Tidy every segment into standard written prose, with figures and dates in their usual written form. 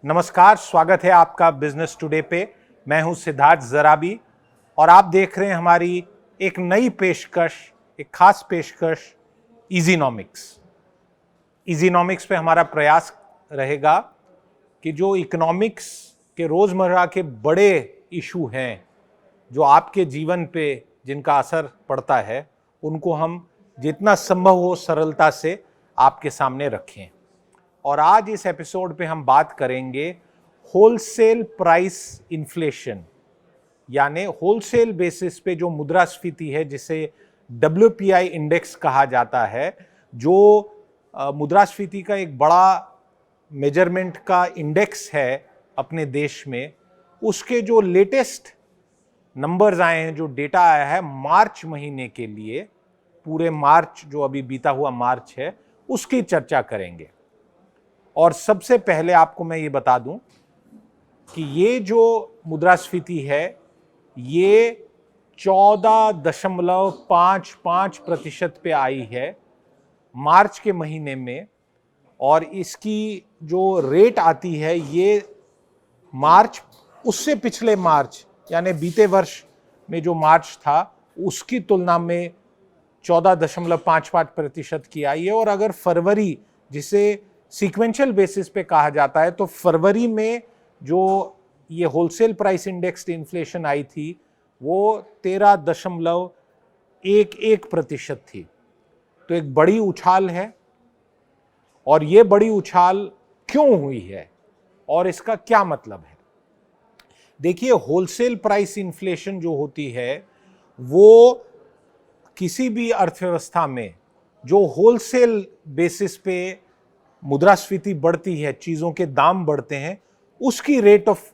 नमस्कार, स्वागत है आपका बिजनेस टुडे पे। मैं हूं सिद्धार्थ जराबी और आप देख रहे हैं हमारी एक नई पेशकश, एक खास पेशकश इजीनॉमिक्स। इजीनॉमिक्स पे हमारा प्रयास रहेगा कि जो इकोनॉमिक्स के रोजमर्रा के बड़े इशू हैं, जो आपके जीवन पे जिनका असर पड़ता है, उनको हम जितना संभव हो सरलता से आपके सामने रखें। और आज इस एपिसोड पे हम बात करेंगे होलसेल प्राइस इन्फ्लेशन, यानी होलसेल बेसिस पे जो मुद्रास्फीति है, जिसे WPI इंडेक्स कहा जाता है, जो मुद्रास्फीति का एक बड़ा मेजरमेंट का इंडेक्स है अपने देश में। उसके जो लेटेस्ट नंबर्स आए हैं, जो डेटा आया है मार्च महीने के लिए, पूरे मार्च जो अभी बीता हुआ मार्च है, उसकी चर्चा करेंगे। और सबसे पहले आपको मैं ये बता दूं कि ये जो मुद्रास्फीति है ये 14.55% पे आई है मार्च के महीने में, और इसकी जो रेट आती है ये मार्च, उससे पिछले मार्च यानी बीते वर्ष में जो मार्च था उसकी तुलना में 14.55% की आई है। और अगर फरवरी, जिसे सीक्वेंशियल बेसिस पे कहा जाता है, तो फरवरी में जो ये wholesale price index inflation I थी वो 13.11% थी। तो एक बड़ी उछाल है। और ये बड़ी उछाल क्यों हुई है और इसका क्या मतलब है? देखिए, होलसेल प्राइस इन्फ्लेशन जो होती है वो किसी भी अर्थव्यवस्था में जो होलसेल बेसिस पे मुद्रास्फीति बढ़ती है, चीजों के दाम बढ़ते हैं, उसकी रेट ऑफ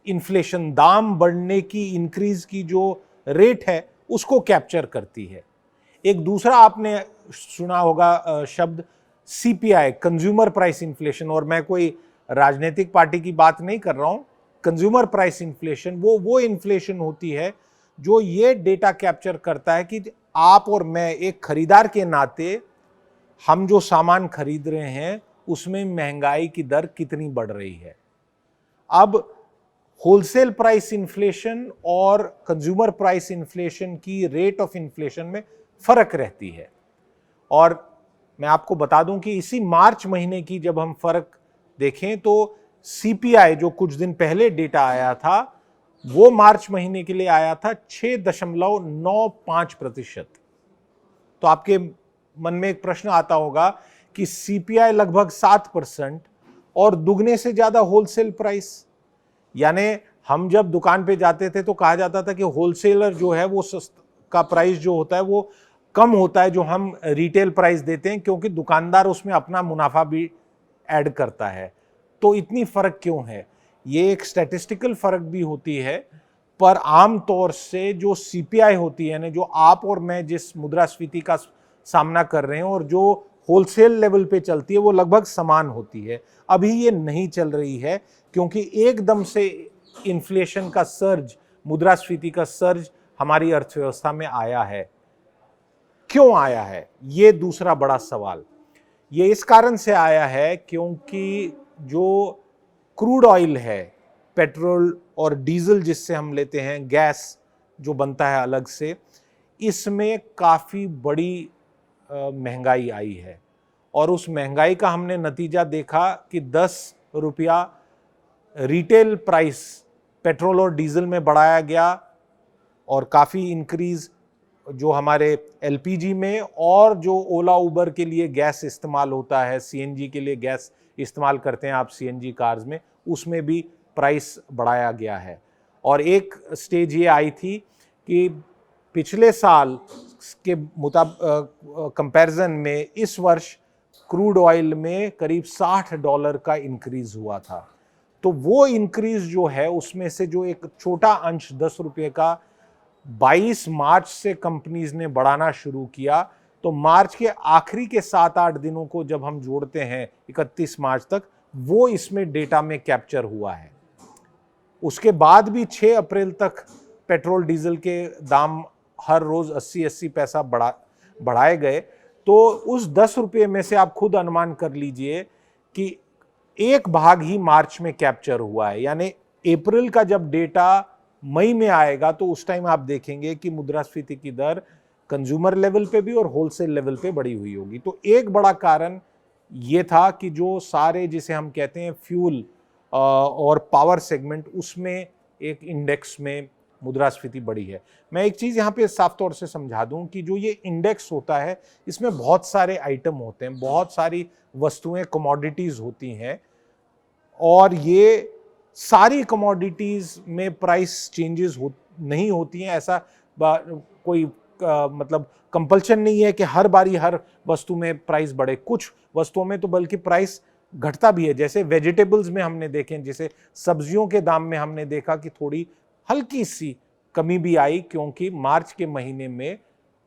इन्फ्लेशन, दाम बढ़ने की, इंक्रीज की जो रेट है, उसको कैप्चर करती है। एक दूसरा आपने सुना होगा शब्द CPI, कंज्यूमर प्राइस इन्फ्लेशन। और मैं कोई राजनीतिक पार्टी की बात नहीं कर रहा हूं। कंज्यूमर प्राइस इन्फ्लेशन वो इन्फ्लेशन होती है जो ये डेटा कैप्चर करता है कि आप और मैं एक खरीदार के नाते हम जो सामान खरीद रहे हैं उसमें महंगाई की दर कितनी बढ़ रही है। अब होलसेल प्राइस इन्फ्लेशन और कंज्यूमर प्राइस इन्फ्लेशन की रेट ऑफ इन्फ्लेशन में फर्क रहती है। और मैं आपको बता दूं कि इसी मार्च महीने की जब हम फर्क देखें तो CPI, जो कुछ दिन पहले डेटा आया था, वो मार्च महीने के लिए आया था 6.95%। तो आपके मन में एक प्रश्न आता होगा कि CPI लगभग 7% और दुगने से ज्यादा होलसेल प्राइस, यानी हम जब दुकान पे जाते थे तो कहा जाता था कि होलसेलर जो है वो का प्राइस जो होता है वो कम होता है जो हम रिटेल प्राइस देते हैं, क्योंकि दुकानदार उसमें अपना मुनाफा भी ऐड करता है। तो इतनी फर्क क्यों है? ये एक स्टैटिस्टिकल फर्क भी होती है, पर आम तौर से जो CPI होती है ना, जो आप और मैं जिस मुद्रास्फीति का सामना कर रहे हैं और जो होलसेल लेवल पे चलती है, वो लगभग समान होती है। अभी ये नहीं चल रही है क्योंकि एकदम से इन्फ्लेशन का सर्ज, मुद्रास्फीति का सर्ज हमारी अर्थव्यवस्था में आया है। क्यों आया है? ये दूसरा बड़ा सवाल। ये इस कारण से आया है क्योंकि जो क्रूड ऑयल है, पेट्रोल और डीजल जिससे हम लेते हैं, गैस जो बनता है अलग से, इसमें काफ़ी बड़ी महंगाई आई है। और उस महंगाई का हमने नतीजा देखा कि 10 रुपया रिटेल प्राइस पेट्रोल और डीजल में बढ़ाया गया, और काफ़ी इंक्रीज जो हमारे LPG में, और जो ओला उबर के लिए गैस इस्तेमाल होता है, CNG के लिए गैस इस्तेमाल करते हैं आप CNG कार्स में, उसमें भी प्राइस बढ़ाया गया है। और एक स्टेज ये आई थी कि पिछले साल के कंपैरिजन में इस वर्ष क्रूड ऑयल में करीब $60 का इंक्रीज हुआ था। तो वो इंक्रीज जो है उसमें से जो एक छोटा अंश 10 रुपये का 22 मार्च से कंपनीज ने बढ़ाना शुरू किया। तो मार्च के आखिरी के 7-8 दिनों को जब हम जोड़ते हैं 31 मार्च तक, वो इसमें डेटा में कैप्चर हुआ है। उसके बाद भी 6 अप्रैल तक पेट्रोल डीजल के दाम हर रोज 80-80 पैसा बढ़ाए गए। तो उस 10 रुपये में से आप खुद अनुमान कर लीजिए कि एक भाग ही मार्च में कैप्चर हुआ है, यानी अप्रैल का जब डेटा मई में आएगा तो उस टाइम आप देखेंगे कि मुद्रास्फीति की दर कंज्यूमर लेवल पे भी और होलसेल लेवल पे बढ़ी हुई होगी। तो एक बड़ा कारण ये था कि जो सारे जिसे हम कहते हैं फ्यूल और पावर सेगमेंट, उसमें एक इंडेक्स में मुद्रास्फीति बढ़ी है। मैं एक चीज यहाँ पे साफ तौर से समझा दूं कि जो ये इंडेक्स होता है इसमें बहुत सारे आइटम होते हैं, बहुत सारी वस्तुएं, कमोडिटीज होती हैं, और ये सारी कमोडिटीज में प्राइस चेंजेस नहीं होती हैं। ऐसा कोई मतलब कंपल्शन नहीं है कि हर बारी हर वस्तु में प्राइस बढ़े। कुछ वस्तुओं में तो बल्कि प्राइस घटता भी है, जैसे वेजिटेबल्स में हमने देखे, जैसे सब्जियों के दाम में हमने देखा कि थोड़ी हल्की सी कमी भी आई, क्योंकि मार्च के महीने में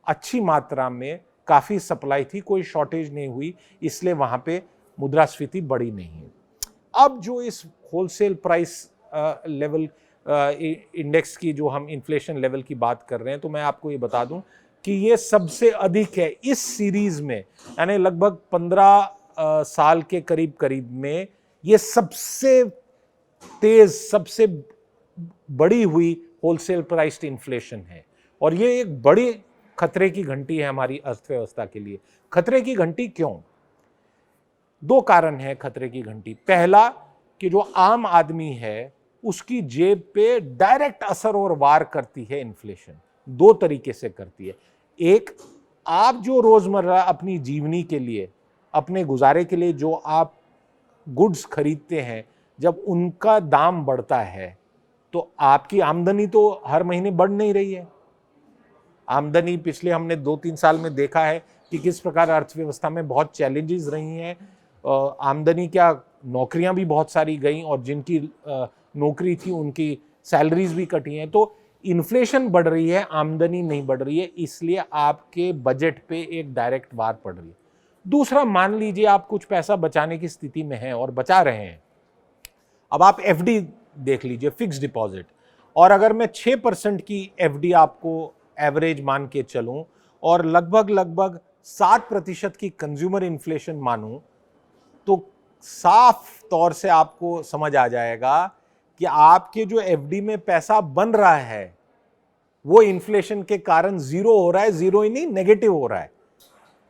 अच्छी मात्रा में काफी सप्लाई थी, कोई शॉर्टेज नहीं हुई, इसलिए वहां पे मुद्रास्फीति बढ़ी नहीं है। अब जो इस होलसेल प्राइस लेवल इंडेक्स की जो हम इन्फ्लेशन लेवल की बात कर रहे हैं, तो मैं आपको ये बता दूं कि ये सबसे अधिक है इस सीरीज में, यानी लगभग 15 साल के करीब करीब में ये सबसे तेज, सबसे बड़ी हुई होलसेल प्राइस्ड इन्फ्लेशन है। और ये एक बड़ी खतरे की घंटी है हमारी अर्थव्यवस्था के लिए। खतरे की घंटी क्यों? दो कारण है खतरे की घंटी। पहला कि जो आम आदमी है उसकी जेब पे डायरेक्ट असर और वार करती है इन्फ्लेशन। दो तरीके से करती है। एक, आप जो रोजमर्रा अपनी जीवनी के लिए, अपने गुजारे के लिए जो आप गुड्स खरीदते हैं, जब उनका दाम बढ़ता है तो आपकी आमदनी तो हर महीने बढ़ नहीं रही है। आमदनी पिछले हमने 2-3 साल में देखा है कि किस प्रकार अर्थव्यवस्था में बहुत चैलेंजेस रही हैं। आमदनी क्या, नौकरियां भी बहुत सारी गई, और जिनकी नौकरी थी उनकी सैलरीज भी कटी हैं। तो इन्फ्लेशन बढ़ रही है, आमदनी नहीं बढ़ रही है, इसलिए आपके बजट पे एक डायरेक्ट वार पड़ रही है। दूसरा, मान लीजिए आप कुछ पैसा बचाने की स्थिति में हैं और बचा रहे हैं। अब आप एफडी देख लीजिए, फिक्स डिपॉजिट, और अगर मैं 6% की एफडी आपको एवरेज मान के चलूं और लगभग 7% की कंज्यूमर इन्फ्लेशन मानूं, तो साफ तौर से आपको समझ आ जाएगा कि आपके जो एफडी में पैसा बन रहा है वो इन्फ्लेशन के कारण जीरो हो रहा है, जीरो ही नहीं नेगेटिव हो रहा है।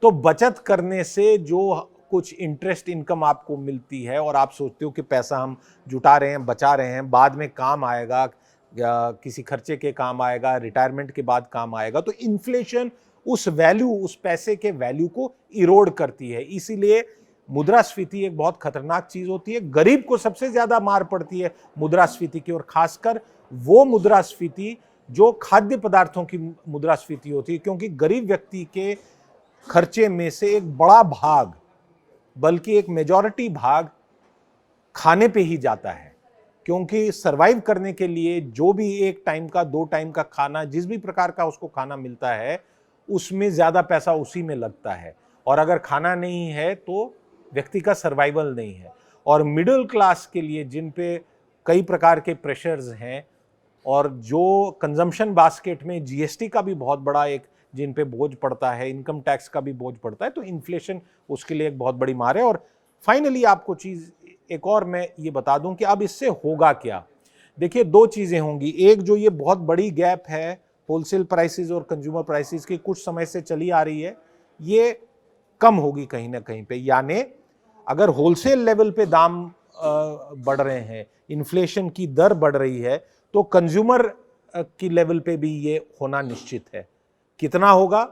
तो बचत करने से जो कुछ इंटरेस्ट इनकम आपको मिलती है और आप सोचते हो कि पैसा हम जुटा रहे हैं, बचा रहे हैं, बाद में काम आएगा, या किसी खर्चे के काम आएगा, रिटायरमेंट के बाद काम आएगा, तो इन्फ्लेशन उस वैल्यू, उस पैसे के वैल्यू को इरोड करती है। इसीलिए मुद्रास्फीति एक बहुत खतरनाक चीज होती है। गरीब को सबसे ज्यादा मार पड़ती है मुद्रास्फीति की, और खासकर वो मुद्रास्फीति जो खाद्य पदार्थों की मुद्रास्फीति होती है, क्योंकि गरीब व्यक्ति के खर्चे में से एक बड़ा भाग, बल्कि एक मेजॉरिटी भाग खाने पे ही जाता है। क्योंकि सरवाइव करने के लिए जो भी 1 टाइम का, 2 टाइम का खाना, जिस भी प्रकार का उसको खाना मिलता है, उसमें ज्यादा पैसा उसी में लगता है। और अगर खाना नहीं है तो व्यक्ति का सर्वाइवल नहीं है। और मिडिल क्लास के लिए, जिन पे कई प्रकार के प्रेशर्स हैं, और जो कंजम्पशन बास्केट में जीएसटी का भी बहुत बड़ा एक जिन पे बोझ पड़ता है, इनकम टैक्स का भी बोझ पड़ता है, तो इन्फ्लेशन उसके लिए एक बहुत बड़ी मार है। और फाइनली आपको चीज एक और मैं ये बता दूं कि अब इससे होगा क्या। देखिए, दो चीजें होंगी। एक, जो ये बहुत बड़ी गैप है होलसेल प्राइसेस और कंज्यूमर प्राइसेस की, कुछ समय से चली आ रही है, ये कम होगी कहीं ना कहीं पे। यानी अगर होलसेल लेवल पे दाम बढ़ रहे हैं, इन्फ्लेशन की दर बढ़ रही है, तो कंज्यूमर की लेवल पे भी ये होना निश्चित है। कितना होगा?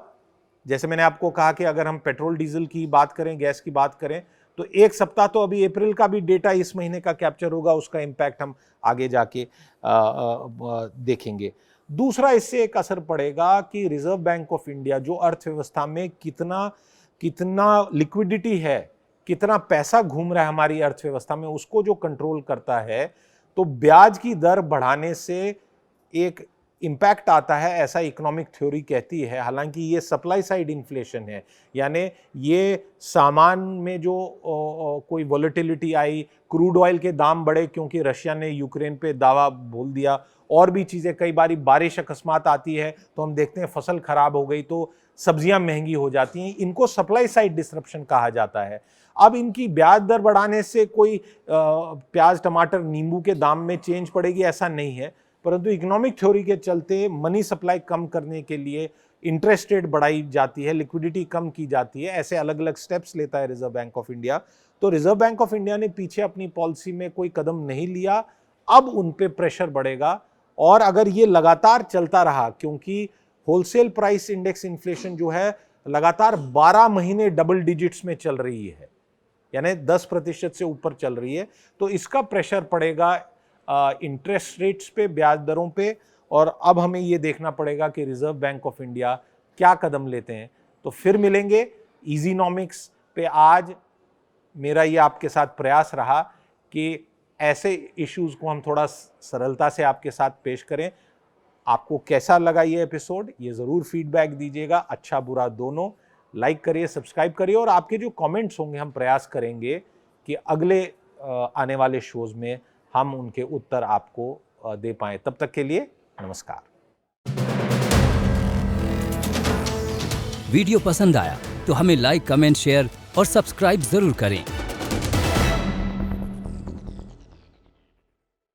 जैसे मैंने आपको कहा कि अगर हम पेट्रोल डीजल की बात करें, गैस की बात करें, तो एक सप्ताह तो अभी अप्रैल का भी डेटा इस महीने का कैप्चर होगा, उसका इंपैक्ट हम आगे जाके देखेंगे। दूसरा, इससे एक असर पड़ेगा कि रिजर्व बैंक ऑफ इंडिया जो अर्थव्यवस्था में कितना लिक्विडिटी है, कितना पैसा घूम रहा है हमारी अर्थव्यवस्था में, उसको जो कंट्रोल करता है, तो ब्याज की दर बढ़ाने से एक इंपैक्ट आता है, ऐसा इकोनॉमिक थ्योरी कहती है। हालांकि ये सप्लाई साइड इन्फ्लेशन है, यानी ये सामान में जो कोई वॉलेटिलिटी आई, क्रूड ऑयल के दाम बढ़े क्योंकि रशिया ने यूक्रेन पे दावा बोल दिया, और भी चीज़ें, कई बारी बारिश अकस्मात आती है तो हम देखते हैं फसल खराब हो गई, तो सब्जियां महंगी हो जाती हैं, इनको सप्लाई साइड डिसरप्शन कहा जाता है। अब इनकी ब्याज दर बढ़ाने से कोई प्याज, टमाटर, नींबू के दाम में चेंज पड़ेगी ऐसा नहीं है, परंतु इकोनॉमिक थ्योरी के चलते मनी सप्लाई कम करने के लिए इंटरेस्ट रेट बढ़ाई जाती है, लिक्विडिटी कम की जाती है, ऐसे अलग अलग स्टेप्स लेता है रिजर्व बैंक ऑफ इंडिया। तो रिजर्व बैंक ऑफ इंडिया ने पीछे अपनी पॉलिसी में कोई कदम नहीं लिया, अब उन पे प्रेशर बढ़ेगा। और अगर ये लगातार चलता रहा, क्योंकि होलसेल प्राइस इंडेक्स इन्फ्लेशन जो है लगातार 12 महीने डबल डिजिट्स में चल रही है, यानी 10% से ऊपर चल रही है, तो इसका प्रेशर पड़ेगा इंटरेस्ट रेट्स पे, ब्याज दरों पे। और अब हमें ये देखना पड़ेगा कि रिजर्व बैंक ऑफ इंडिया क्या कदम लेते हैं। तो फिर मिलेंगे इजीनॉमिक्स पे। आज मेरा ये आपके साथ प्रयास रहा कि ऐसे इश्यूज को हम थोड़ा सरलता से आपके साथ पेश करें। आपको कैसा लगा ये एपिसोड, ये ज़रूर फीडबैक दीजिएगा, अच्छा बुरा दोनों। लाइक करिए, सब्सक्राइब करिए, और आपके जो कमेंट्स होंगे हम प्रयास करेंगे कि अगले आने वाले शोज में हम उनके उत्तर आपको दे पाएं। तब तक के लिए नमस्कार। वीडियो पसंद आया तो हमें लाइक, कमेंट, शेयर और सब्सक्राइब जरूर करें।